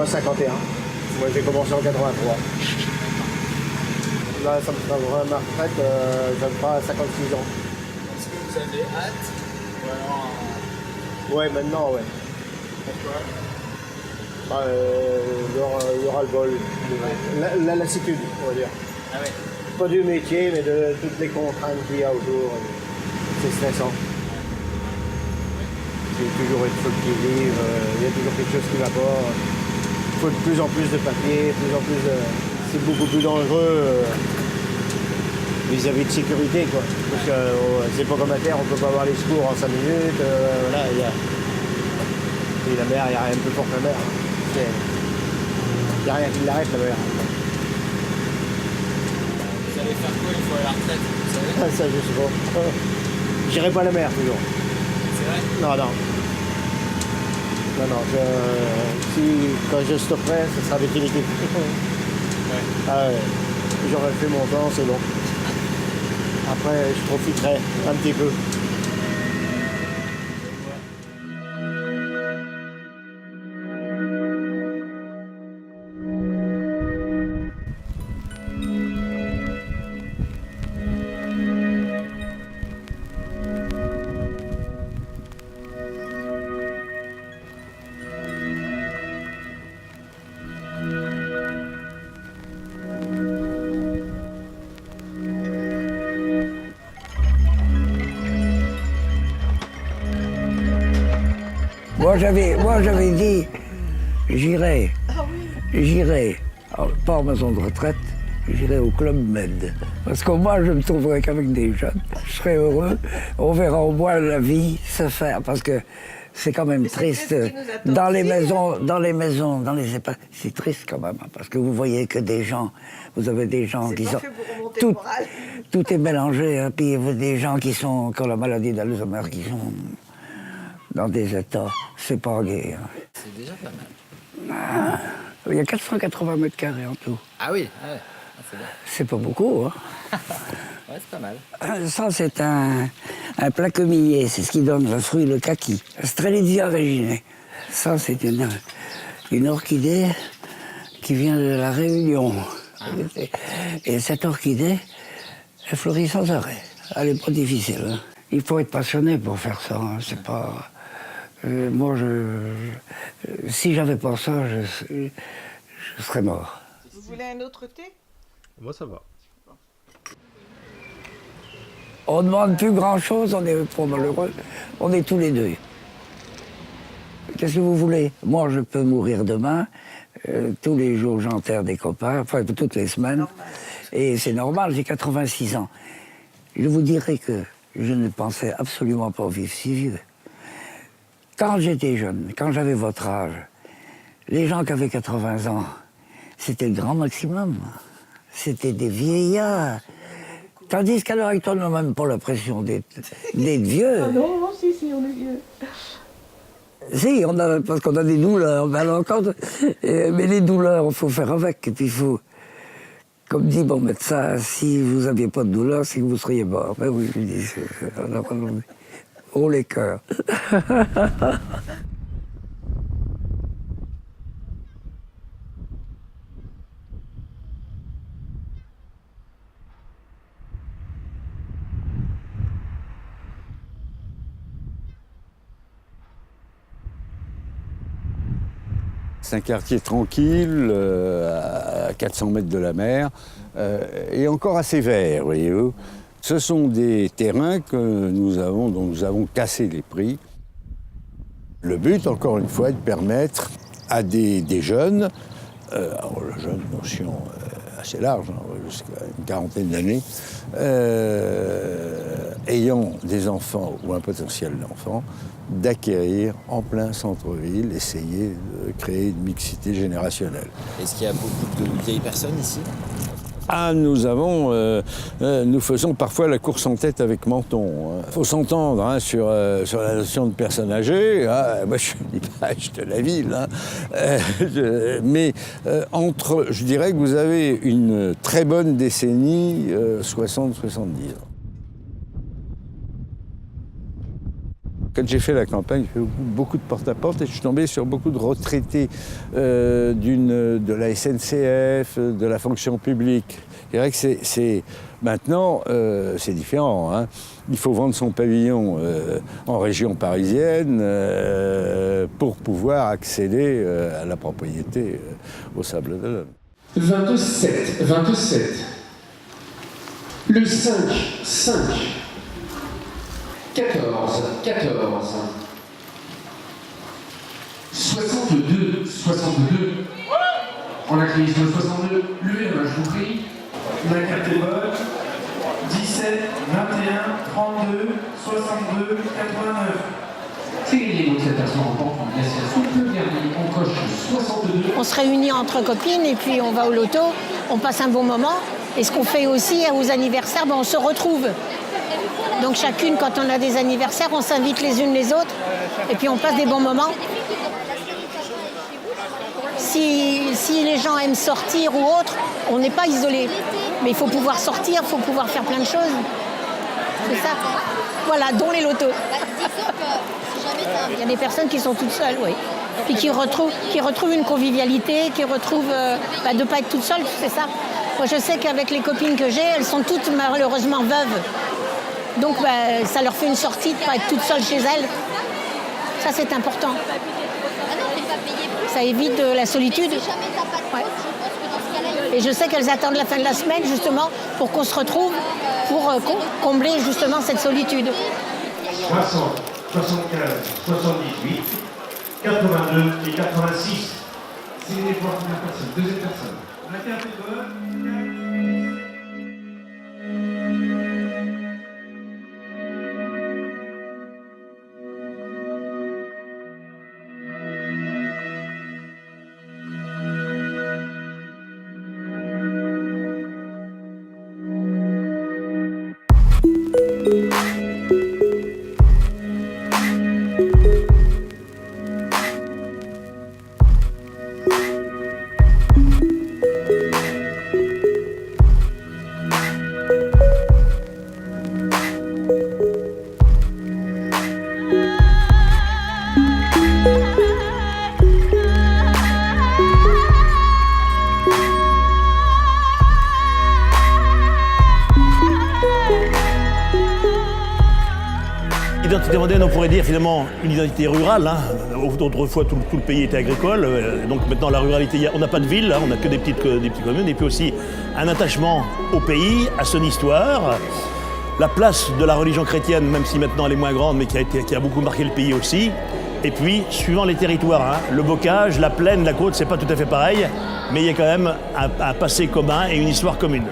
Moi, 51. Moi, j'ai commencé en 83. Là, ça me fera vraiment ma retraite, ça me fera 56 ans. Est-ce que vous avez hâte ou alors... Ouais, maintenant, ouais. Pourquoi? Il y aura le bol. La lassitude, on va dire. Ah ouais. Pas du métier, mais de toutes les contraintes qu'il y a autour. C'est stressant. Il y a toujours une faute qui vive, il y a toujours quelque chose qui ne va pas. Il faut de plus en plus de papier, de plus en plus de... C'est beaucoup plus dangereux vis-à-vis de sécurité, quoi. Parce que c'est pas comme à terre, on peut pas avoir les secours en 5 minutes. Voilà, il y a... Et la mer, il n'y a rien de plus fort que la mer. Il n'y a rien qui l'arrête, la mer. Vous allez faire quoi une fois à la retraite, vous savez? Ça, je sais pas. J'irai pas à la mer, toujours. C'est vrai? Non, non. Non, quand je stopperai, ce sera définitif. Ouais. Ah ouais. J'aurais fait mon temps, c'est bon. Après, je profiterai un petit peu. Moi j'avais dit, j'irai, pas en maison de retraite, j'irai au Club Med. Parce qu'au moins je me trouverai qu'avec des jeunes, je serai heureux, on verra au moins la vie se faire, parce que c'est quand même triste. Dans les maisons, EHPAD, c'est triste quand même, parce que vous voyez que des gens, vous avez des gens qui sont... Tout est mélangé, hein, puis vous avez des gens qui ont la maladie d'Alzheimer, qui sont dans des états, c'est pas gai. Hein. C'est déjà pas mal. Il y a 480 mètres carrés en tout. Ah oui, ah ouais. Ah, c'est bien. C'est pas beaucoup, hein. Ouais, c'est pas mal. Ça, c'est un plaquemillier, c'est ce qui donne le fruit, le kaki. Strelitzia reginea. Ça, c'est une orchidée qui vient de la Réunion. Ah. Et cette orchidée, elle fleurit sans arrêt. Elle est pas difficile. Hein. Il faut être passionné pour faire ça. Hein. C'est pas... moi, si j'avais pas ça, je serais mort. Vous voulez un autre thé? Moi, ça va. On ne demande plus grand-chose, on est trop malheureux. On est tous les deux. Qu'est-ce que vous voulez? Moi, je peux mourir demain. Tous les jours, j'enterre des copains, enfin, toutes les semaines. Et c'est normal, j'ai 86 ans. Je vous dirais que je ne pensais absolument pas vivre si vieux. Quand j'étais jeune, quand j'avais votre âge, les gens qui avaient 80 ans, c'était le grand maximum. C'était des vieillards. Tandis qu'à l'heure actuelle, on n'a même pas l'impression d'être vieux. Ah non, non, si, on est vieux. Si, parce qu'on a des douleurs. Mais, mais les douleurs, il faut faire avec. Et puis il faut, comme dit mon médecin, si vous n'aviez pas de douleur, c'est que vous seriez mort. Ben oui, je dis, oh les cœurs. C'est un quartier tranquille, à 400 mètres de la mer, et encore assez vert, voyez-vous. Ce sont des terrains dont nous avons cassé les prix. Le but, encore une fois, est de permettre à des jeunes, alors le jeune, notion assez large, hein, jusqu'à une quarantaine d'années, ayant des enfants ou un potentiel d'enfants, d'acquérir en plein centre-ville, essayer de créer une mixité générationnelle. Est-ce qu'il y a beaucoup de vieilles personnes ici? Ah, nous faisons parfois la course en tête avec Menton. Il faut s'entendre hein, sur la notion de personnes âgées. Ah, moi, je suis l'image de la ville. Hein. Mais je dirais que vous avez une très bonne décennie, 60-70 ans. Quand j'ai fait la campagne, j'ai fait beaucoup de porte-à-porte et je suis tombé sur beaucoup de retraités de la SNCF, de la fonction publique. Je dirais que maintenant, c'est différent. Hein. Il faut vendre son pavillon en région parisienne pour pouvoir accéder à la propriété au Sable d'Olonne. 27. Le 5. 14. 62. On a créé le 62. Levez la main, je vous prie. La carte est bonne. 17, 21, 32, 62, 89. C'est gagné donc cette personne remporte une association. Le dernier, on coche 62. On se réunit entre copines et puis on va au loto, on passe un bon moment. Et ce qu'on fait aussi aux anniversaires, on se retrouve. Donc chacune, quand on a des anniversaires, on s'invite les unes les autres et puis on passe des bons moments. Si les gens aiment sortir ou autre, on n'est pas isolé. Mais il faut pouvoir sortir, il faut pouvoir faire plein de choses. C'est ça. Voilà, dont les lotos. Il y a des personnes qui sont toutes seules, oui. Puis qui retrouvent une convivialité, qui retrouvent de ne pas être toutes seules, c'est ça. Moi, je sais qu'avec les copines que j'ai, elles sont toutes malheureusement veuves. Donc, ça leur fait une sortie de ne pas être toutes seules chez elles. Ça, c'est important. Ça évite la solitude. Ouais. Et je sais qu'elles attendent la fin de la semaine, justement, pour qu'on se retrouve, pour combler, justement, cette solitude. 60, 75, 78, 82 et 86. C'est les première personne, deuxième personne. La carte est bonne. L'identité moderne, on pourrait dire finalement une identité rurale. Hein. Autrefois, tout le pays était agricole. Donc maintenant, la ruralité, on n'a pas de ville, hein, on n'a que des petites communes. Et puis aussi un attachement au pays, à son histoire. La place de la religion chrétienne, même si maintenant elle est moins grande, mais qui a beaucoup marqué le pays aussi. Et puis, suivant les territoires, hein, le bocage, la plaine, la côte, c'est pas tout à fait pareil. Mais il y a quand même un passé commun et une histoire commune.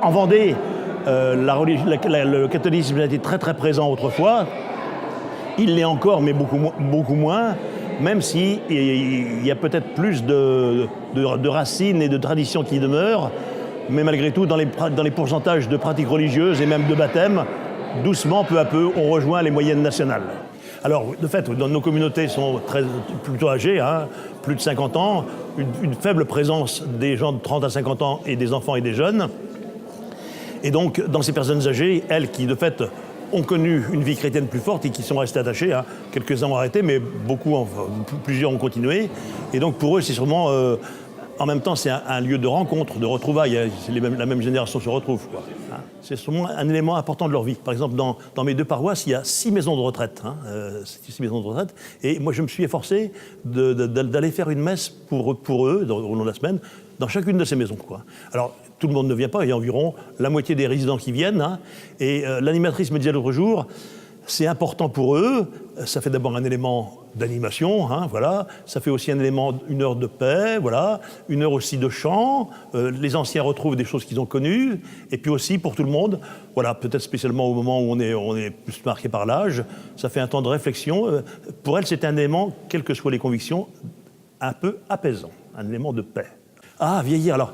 En Vendée, le catholicisme a été très très présent autrefois. Il l'est encore, mais beaucoup moins, même si il y a peut-être plus de racines et de traditions qui demeurent, mais malgré tout, dans les pourcentages de pratiques religieuses et même de baptême, doucement, peu à peu, on rejoint les moyennes nationales. Alors, de fait, nos communautés sont plutôt âgées, hein, plus de 50 ans, une faible présence des gens de 30 à 50 ans et des enfants et des jeunes. Et donc, dans ces personnes âgées, elles qui, de fait, ont connu une vie chrétienne plus forte et qui sont restées attachées, hein, quelques-uns ont arrêté, mais plusieurs ont continué. Et donc, pour eux, c'est sûrement... en même temps, c'est un lieu de rencontre, de retrouvailles. La même génération se retrouve, quoi. Hein. C'est sûrement un élément important de leur vie. Par exemple, dans mes deux paroisses, il y a 6 maisons de retraite. Hein, 6 maisons de retraite. Et moi, je me suis efforcé d'aller faire une messe pour eux, au long de la semaine, dans chacune de ces maisons, quoi. Alors, tout le monde ne vient pas, il y a environ la moitié des résidents qui viennent. Hein, et l'animatrice me disait l'autre jour, c'est important pour eux, ça fait d'abord un élément d'animation, hein, voilà. Ça fait aussi un élément, une heure de paix, voilà. Une heure aussi de chant. Les anciens retrouvent des choses qu'ils ont connues. Et puis aussi, pour tout le monde, voilà, peut-être spécialement au moment où on est plus marqué par l'âge, ça fait un temps de réflexion. Pour elle, c'est un élément, quelles que soient les convictions, un peu apaisant, un élément de paix. Ah, vieillir, alors,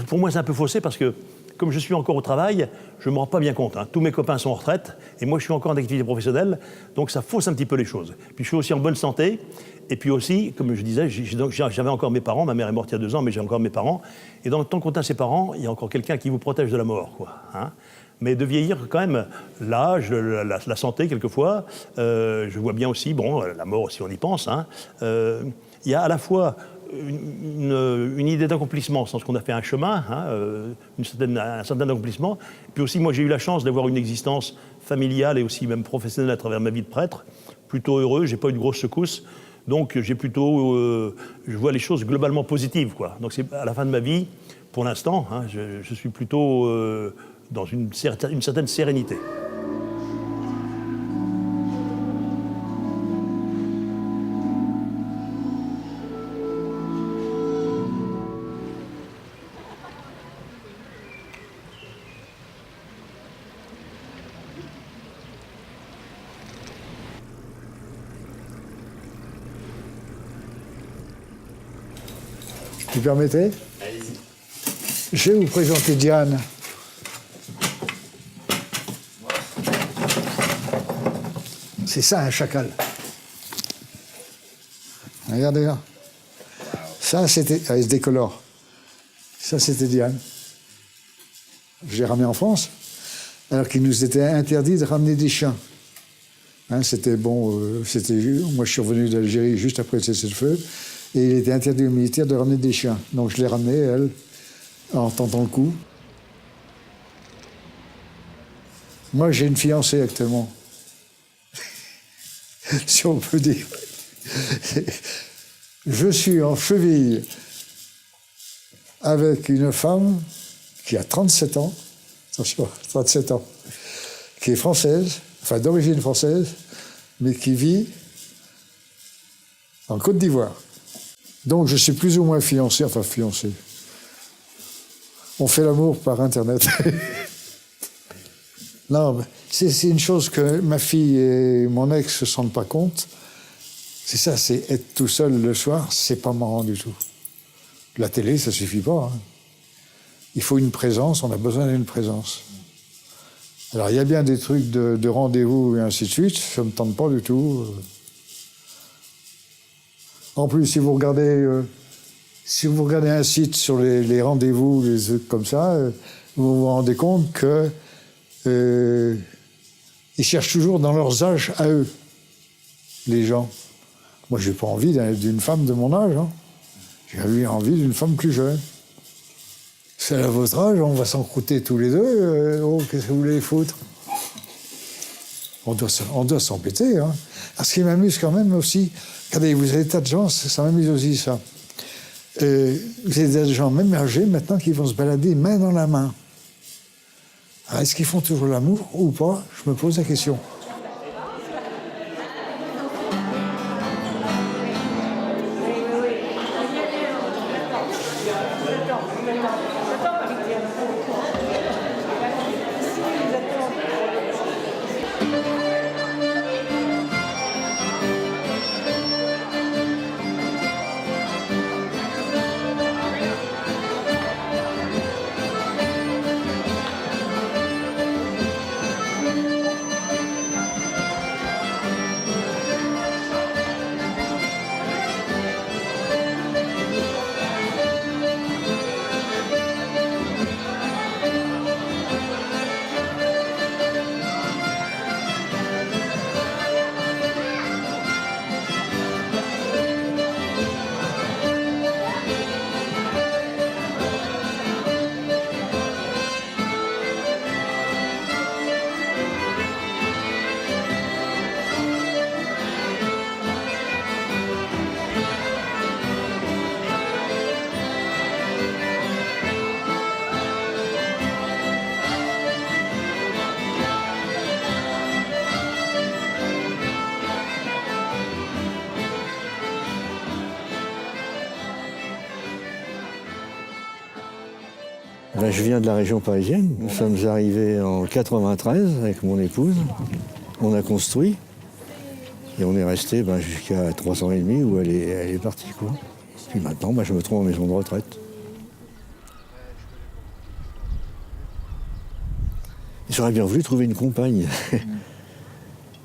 pour moi, c'est un peu faussé parce que, comme je suis encore au travail, je ne me rends pas bien compte. Hein. Tous mes copains sont en retraite et moi, je suis encore en activité professionnelle, donc ça fausse un petit peu les choses. Puis je suis aussi en bonne santé, et puis aussi, comme je disais, j'avais encore mes parents, ma mère est morte il y a 2 ans, mais j'ai encore mes parents. Et dans le temps qu'on a ses parents, il y a encore quelqu'un qui vous protège de la mort, quoi. Hein. Mais de vieillir, quand même, l'âge, la santé, quelquefois, je vois bien aussi, bon, la mort aussi, on y pense, hein. Il y a à la fois une idée d'accomplissement, au sens qu'on a fait un chemin, hein, un certain accomplissement. Puis aussi, moi, j'ai eu la chance d'avoir une existence familiale et aussi même professionnelle à travers ma vie de prêtre, plutôt heureux, j'ai pas eu de grosses secousses. Donc, j'ai plutôt, je vois les choses globalement positives, quoi. Donc, c'est à la fin de ma vie, pour l'instant, hein, je suis plutôt dans une certaine sérénité. Vous permettez? Allez-y. Je vais vous présenter Diane. C'est ça, un chacal. Regardez là. Ça, c'était... Ah, il se décolore. Ça, c'était Diane. Je l'ai ramené en France, alors qu'il nous était interdit de ramener des chiens. Hein, c'était bon... moi, je suis revenu d'Algérie juste après le cessez-le-feu, et il était interdit aux militaires de ramener des chiens. Donc, je l'ai ramené, elle, en tentant le coup. Moi, j'ai une fiancée actuellement. Si on peut dire. Je suis en cheville avec une femme qui a 37 ans, attention, 37 ans, qui est française, enfin d'origine française, mais qui vit en Côte d'Ivoire. Donc je suis plus ou moins fiancé, enfin fiancé. On fait l'amour par Internet. Non, c'est une chose que ma fille et mon ex ne se sentent pas compte. C'est ça, c'est être tout seul le soir, c'est pas marrant du tout. La télé, ça suffit pas. Hein. Il faut une présence, on a besoin d'une présence. Alors il y a bien des trucs de rendez-vous et ainsi de suite, ça ne me tente pas du tout. En plus, si vous regardez un site sur les rendez-vous, les trucs comme ça, vous vous rendez compte que ils cherchent toujours dans leurs âges à eux, les gens. Moi, j'ai pas envie d'une femme de mon âge. Hein. J'ai envie d'une femme plus jeune. C'est à votre âge, on va s'encrouter tous les deux. Qu'est-ce que vous voulez foutre? On doit s'embêter. Hein. Alors, ce qui m'amuse quand même aussi, regardez, vous avez des tas de gens, ça m'amuse aussi, ça. Vous avez des gens, même âgés, maintenant, qui vont se balader main dans la main. Alors, est-ce qu'ils font toujours l'amour ou pas? Je me pose la question. Ben, je viens de la région parisienne. Nous sommes arrivés en 93 avec mon épouse. On a construit. Et on est resté jusqu'à 3 ans et demi où elle est partie, quoi. Puis maintenant, je me trouve en maison de retraite. J'aurais bien voulu trouver une compagne.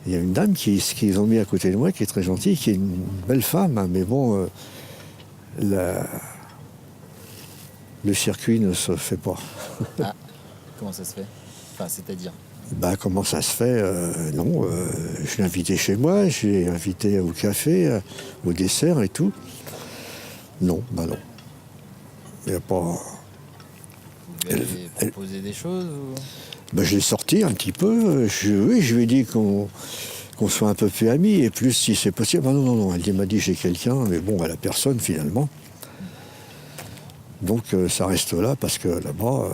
Il y a une dame qu'ils ont mis à côté de moi, qui est très gentille, qui est une belle femme, hein, mais bon, le circuit ne se fait pas. Ah, comment ça se fait? Enfin, c'est-à-dire? Comment ça se fait? Non, je l'ai invité chez moi, je l'ai invité au café, au dessert et tout. Non, non. Il n'y a pas... Vous lui avez proposé des choses ou... Je l'ai sorti un petit peu. Je lui ai dit qu'on soit un peu plus amis et plus si c'est possible. Non. Elle m'a dit j'ai quelqu'un, mais bon, elle a personne finalement. Donc ça reste là parce que là-bas,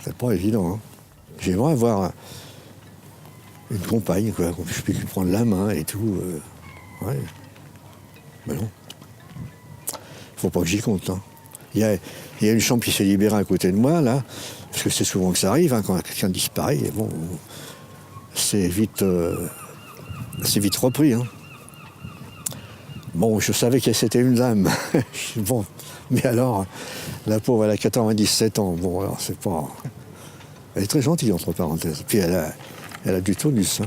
c'est pas évident. Hein. J'aimerais avoir une compagne, quoi, que je puisse lui prendre la main et tout. Ouais. Mais non. Faut pas que j'y compte. Hein. Il y a une chambre qui s'est libérée à côté de moi, là, parce que c'est souvent que ça arrive, hein, quand quelqu'un disparaît, et bon, c'est vite repris. Hein. Bon, je savais que c'était une dame. Bon, mais alors, la pauvre, elle a 97 ans. Bon, alors, c'est pas... Elle est très gentille, entre parenthèses. Puis elle a du tonus. Hein.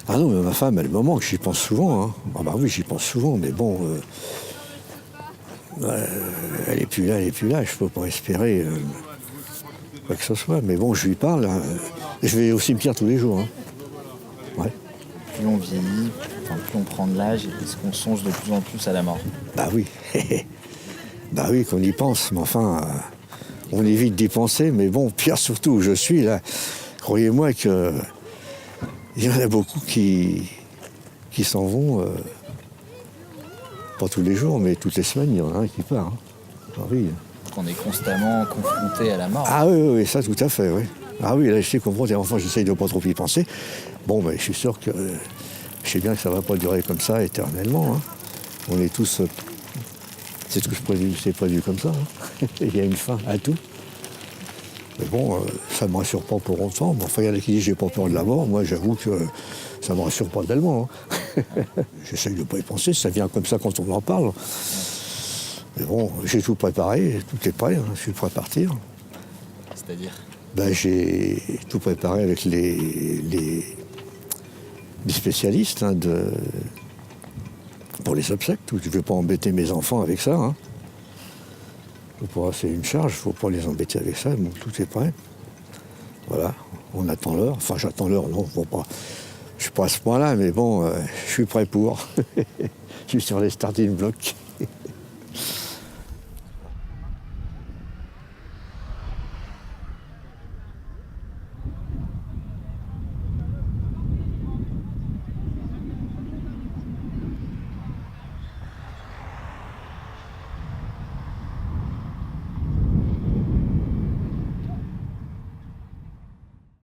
Ah non, mais ma femme, elle me manque, j'y pense souvent. Hein. Ah bah oui, j'y pense souvent, mais bon... elle est plus là, je peux pas espérer quoi que ce soit. Mais bon, je lui parle. Hein. Je vais au cimetière tous les jours. Hein. Ouais. Plus on vieillit, plus on prend de l'âge, est-ce qu'on songe de plus en plus à la mort? Bah oui. Bah oui, qu'on y pense. Mais enfin, on évite d'y penser. Mais bon, pire surtout où je suis là. Croyez-moi que il y en a beaucoup qui s'en vont. Pas tous les jours, mais toutes les semaines, il y en a un qui part. Hein. Ah oui. Donc on est constamment confronté à la mort. Ah oui, ça tout à fait, oui. Ah oui, là je sais comprendre, et enfin j'essaye de ne pas trop y penser. Bon, mais je suis sûr que je sais bien que ça ne va pas durer comme ça éternellement. Hein. On est tous... c'est prévu comme ça. Hein. Il y a une fin à tout. Mais bon, ça ne me rassure pas pour longtemps. Mais enfin, il y en a qui disent j'ai pas peur de la mort. Moi, j'avoue que ça ne me rassure pas tellement. Hein. J'essaye de ne pas y penser, ça vient comme ça quand on en parle. Mais bon, j'ai tout préparé, tout est prêt, hein. Je suis prêt à partir. C'est-à-dire? J'ai tout préparé avec les spécialistes hein, pour les obsèques. Je ne vais pas embêter mes enfants avec ça. Hein. C'est une charge, il ne faut pas les embêter avec ça. Donc, tout est prêt. Voilà, on attend l'heure. Enfin, j'attends l'heure, non, faut pas. Je ne suis pas à ce point-là, mais bon, je suis prêt pour. Je suis sur les starting blocks.